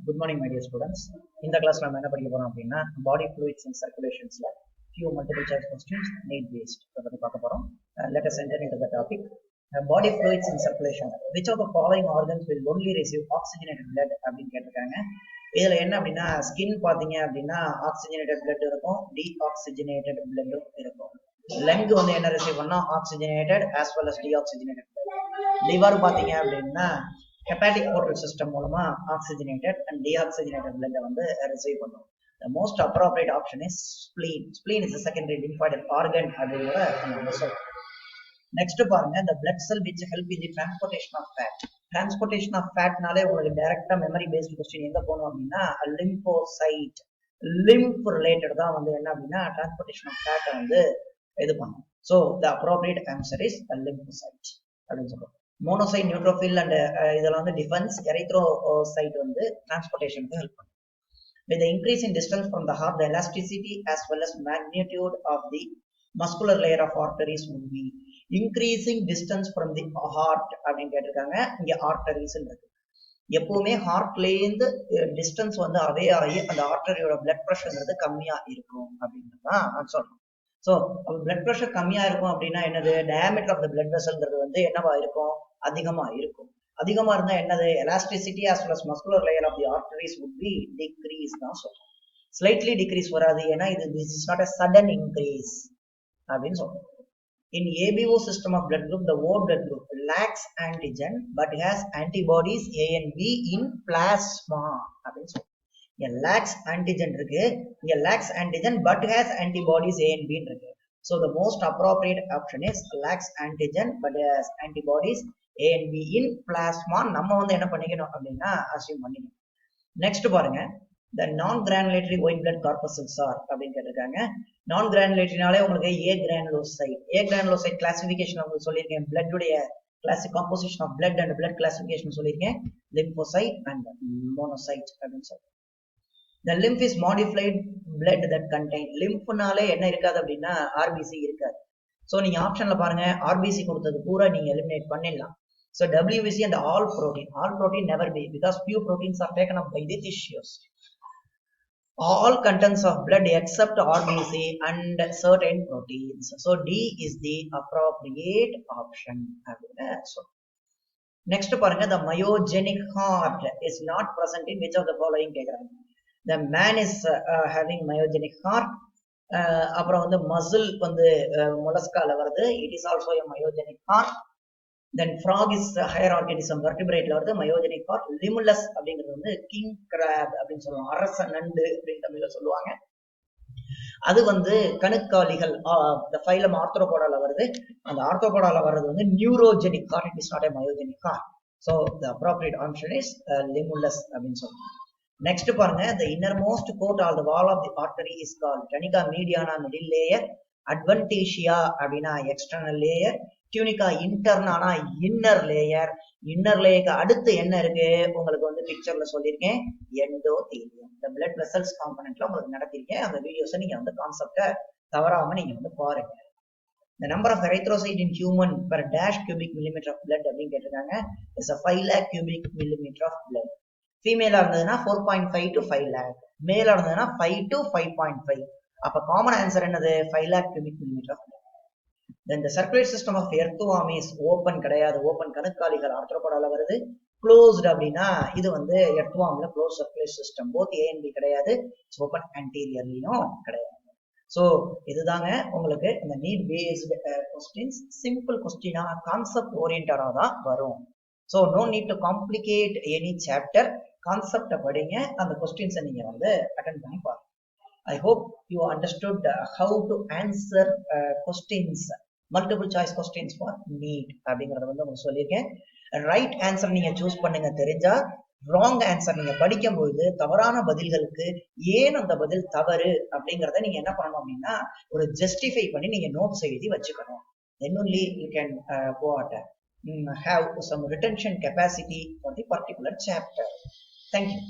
Good morning, my dear students. In the class, we will study body fluids and circulations. Few multiple choice questions, need based. Let us enter into the topic. Body fluids and circulation. Which of the following organs will only receive oxygenated blood? இதில் என்ன அப்படின்னா skin பார்த்தீங்க அப்படின்னா oxygenated blood இருக்கும், deoxygenated பிளட்டும் இருக்கும். Lung வந்து என்ன receive பண்ணா oxygenated as well as deoxygenated blood. Liver பார்த்தீங்க அப்படின்னா hepatic portal system மூலமா oxygenated and deoxygenated blood வந்து receive பண்ணும். The most appropriate option is spleen. Spleen is a secondary lymphoid organ அப்படிங்கறத நம்ம சொல்றோம். Next பாருங்க, the blood cell which help in the transportation of fat. Transportation of fat நாலே உங்களுக்கு டைரக்டா memory based question எங்க போணும் அப்படின்னா lymphocyte. Lymph related தான் வந்து என்ன அப்படின்னா transportation of fat வந்து இது பண்ணும். So the appropriate answer is a lymphocyte அப்படின்னு சொல்றோம். Monocyte, neutrophil and இதெல்லாம் வந்து defense, erythrocyte வந்து transportation க்கு help பண்ணும். With the increase in distance from the heart, the elasticity as well as magnitude of the muscular layer of arteries would be increasing distance from the heart அப்படின்னு கேட்டிருக்காங்க. இங்க arteries இருக்கு. எப்பவுமே ஹார்ட்லேருந்து distance வந்து அவே ஆகி அந்த ஆர்டரியோட பிளட் ப்ரெஷர்ங்கிறது கம்மியா இருக்கும் அப்படின்னு தான் நான் சொல்றேன். ஸோ பிளட் ப்ரெஷர் கம்மியா இருக்கும் அப்படின்னா என்னது, டயாமீட்டர் ஆஃப் த பிளட் வெசல்ங்கிறது வந்து என்னவா இருக்கும், அதிகமா இருக்கும். அதிகமா இருந்தா என்னது, elasticity as well as muscular layer of the arteries would be decrease தான் சொல்றோம். ஸ்லைட்லி டிக்ரீஸ் வராது, ஏன்னா இது this is not a sudden increase அப்படின்னு சொல்றோம். In ABO system of blood group, the O blood group lacks antigen but has antibodies A and B in plasma அப்படின்னு சொல்றோம். இங்க lacks antigen இருக்கு, இங்க lacks antigen but has antibodies A and B இருக்கு. So the most appropriate option is lacks antigen but has antibodies A and B in plasma. நம்ம வந்து என்ன பண்ணிக்கணும் அப்படின்னா அசியூம் பண்ணிக்கணும். நெக்ஸ்ட் பாருங்க, the non-granulatory white blood corpuscles are அப்படின்னு கேட்டிருக்காங்க. நான் கிரானுலேட்டரினாலே உங்களுக்கு A granulocyte. A granulocyte classification உங்களுக்கு சொல்லியிருக்கேன், blood உடைய classic composition of blood and blood classification சொல்லியிருக்கேன், lymphocyte and monocyte அப்படின்னு சொல்றேன். The lymph is modified blood that contain. lymph-னாலே என்ன இருக்காது அப்படின்னா RBC இருக்காது. ஸோ நீங்க ஆப்ஷன்ல பாருங்க, RBC கொடுத்தது பூரா நீங்க எலிமினேட் பண்ணிடலாம். So WBC and all protein never be, because few proteins are taken up by the tissues. All contents of blood except RBC and certain proteins. So D is the appropriate option. Next பாருங்க, the myogenic heart is not present in which of the following கேக்குறாங்க. The man is having myogenic heart. அப்புறம் வந்து muscle வந்து molluscaல வருது, it is also a myogenic heart. Then frog is higher organism, vertebrateல வருது myogenic heart. limulus அப்படிங்கிறது வந்து king crab அப்படின்னு சொல்லுவாங்க, அரச நண்டு அப்படின்னு தமிழ்ல சொல்லுவாங்க. அது வந்து கணுக்காலிகள் the phylum arthropodaல வருது. அந்த arthropodaல வர்றது வந்து neurogenic heart, it is not a myogenic heart. So the appropriate option is limulus அப்படின்னு சொல்லுவாங்க. Next பாருங்க, the innermost coat or the wall of the artery is called tunica mediana, middle layer. adventitia அப்படின்னா external layer. tunica interna inner layer. inner layer அடுத்து என்ன இருக்கு உங்களுக்கு வந்து பிக்சர்ல சொல்லியிருக்கேன், endothelium. the blood vessels componentல உங்களுக்கு நடத்திருக்கேன், அந்த வீடியோஸை நீங்க வந்து கான்செப்டை தவறாம நீங்க வந்து பாருங்க. The number of erythrocyte in human per dash cubic millimeter of blood அப்படின்னு கேட்டிருக்காங்க, is a 5 lakh cubic millimeter of blood. ஃபீமேலா இருந்ததுன்னா 4.5 to 5 lakh, மேலா இருந்ததுன்னா 5 to 5.5. அப்ப காமன் ஆன்சர் என்னது, 5 lakh cubic millimeter. Then the circulatory system of earthworm is open கிடையாது, open கணுக்காலிகள் ஆர்த்ரோபோடால வருது. closed அப்படின்னா இது வந்து earthwormல closed circulatory system, both A and B கிடையாது, open anteriorlyயும் கிடையாது. So இதுதாங்க உங்களுக்கு இந்த need based questions, simple question, concept ஓரியன்டடா தான் வரும். So no need to complicate any chapter, கான்செப்ட படிங்க, அந்த கொஸ்டின்ஸை நீங்க வந்து அட்டெண்ட் பண்ணி பாருங்க. I hope you understood how to answer questions, multiple choice questions for NEET அப்படிங்கறத வந்து உங்களுக்கு சொல்லியிருக்கேன். ரைட் ஆன்சர் நீங்க சூஸ் பண்ணுங்க தெரிஞ்சா, ராங் ஆன்சர் நீங்க படிக்கும்போது தவறான பதில்களுக்கு ஏன் அந்த பதில் தவறு அப்படிங்கறத நீங்க என்ன பண்ணணும் அப்படின்னா ஒரு ஜஸ்டிஃபை பண்ணி நீங்க நோட்ஸ் எழுதி வச்சுக்கணும். Then only you can go at have some retention capacity for the particular chapter. Thank you.